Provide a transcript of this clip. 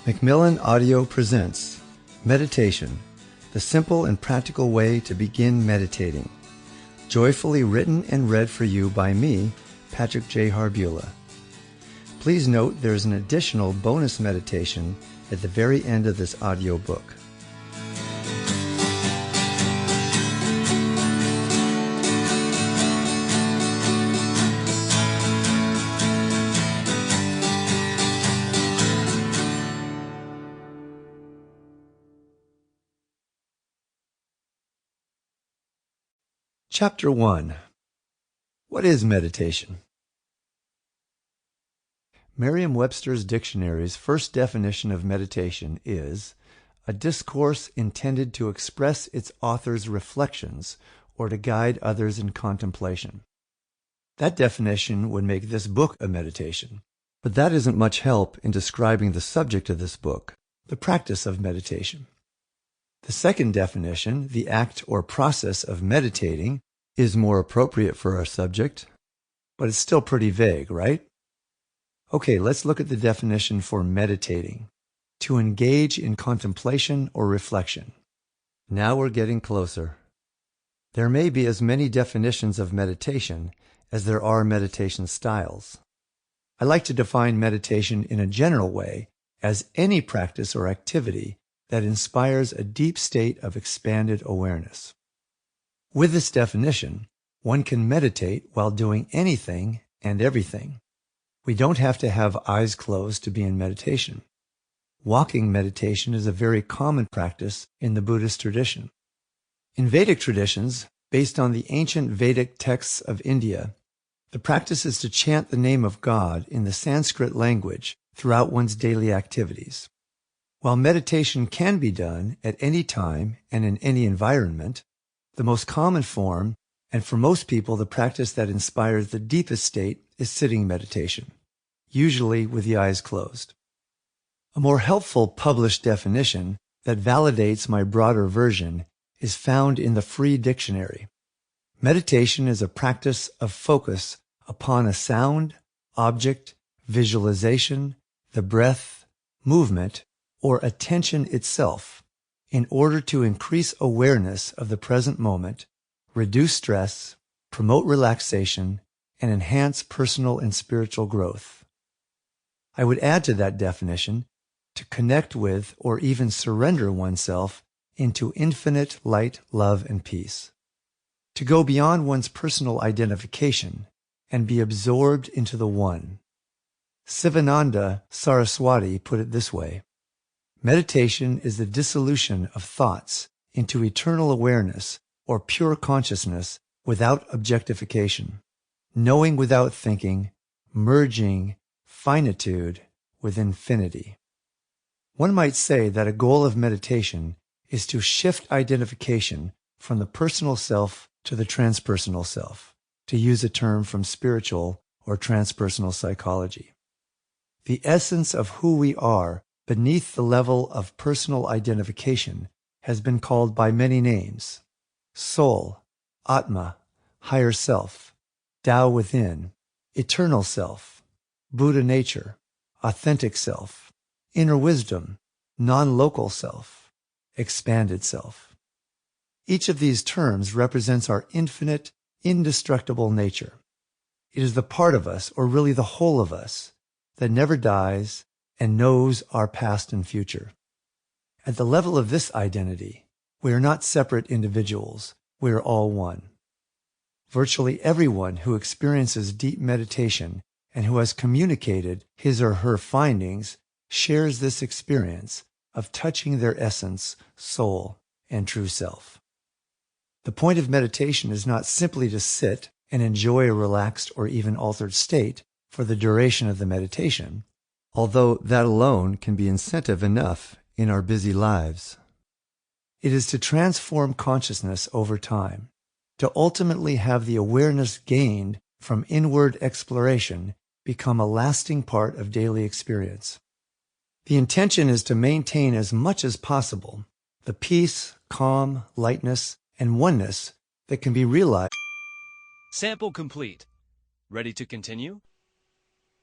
Macmillan Audio presents Meditation, the simple and practical way to begin meditating. Joyfully written and read for you by me, Patrick Harbula. Please note there is an additional bonus meditation at the very end of this audiobook. Chapter 1. What is meditation? Merriam-Webster's dictionary's first definition of meditation is a discourse intended to express its author's reflections or to guide others in contemplation. That definition would make this book a meditation, but that isn't much help in describing the subject of this book, the practice of meditation. The second definition, the act or process of meditating, is more appropriate for our subject, but it's still pretty vague, right? Okay, let's look at the definition for meditating: to engage in contemplation or reflection. Now we're getting closer. There may be as many definitions of meditation as there are meditation styles. I like to define meditation in a general way as any practice or activity that inspires a deep state of expanded awareness. With this definition, one can meditate while doing anything and everything. We don't have to have eyes closed to be in meditation. Walking meditation is a very common practice in the Buddhist tradition. In Vedic traditions, based on the ancient Vedic texts of India, the practice is to chant the name of God in the Sanskrit language throughout one's daily activities. While meditation can be done at any time and in any environment, the most common form, and for most people the practice that inspires the deepest state, is sitting meditation, usually with the eyes closed. A more helpful published definition that validates my broader version is found in the Free Dictionary. Meditation is a practice of focus upon a sound, object, visualization, the breath, movement, or attention itself, in order to increase awareness of the present moment, reduce stress, promote relaxation, and enhance personal and spiritual growth. I would add to that definition to connect with or even surrender oneself into infinite light, love, and peace. To go beyond one's personal identification and be absorbed into the One. Sivananda Saraswati put it this way: meditation is the dissolution of thoughts into eternal awareness or pure consciousness without objectification, knowing without thinking, merging finitude with infinity. One might say that a goal of meditation is to shift identification from the personal self to the transpersonal self, to use a term from spiritual or transpersonal psychology. The essence of who we are beneath the level of personal identification has been called by many names: soul, Atma, higher self, Tao within, eternal self, Buddha nature, authentic self, inner wisdom, non-local self, expanded self. Each of these terms represents our infinite, indestructible nature. It is the part of us, or really the whole of us, that never dies and knows our past and future. At the level of this identity, we are not separate individuals, we are all one. Virtually everyone who experiences deep meditation and who has communicated his or her findings shares this experience of touching their essence, soul, and true self. The point of meditation is not simply to sit and enjoy a relaxed or even altered state for the duration of the meditation, although that alone can be incentive enough in our busy lives. It is to transform consciousness over time, to ultimately have the awareness gained from inward exploration become a lasting part of daily experience. The intention is to maintain as much as possible the peace, calm, lightness, and oneness that can be realized. Sample complete. Ready to continue?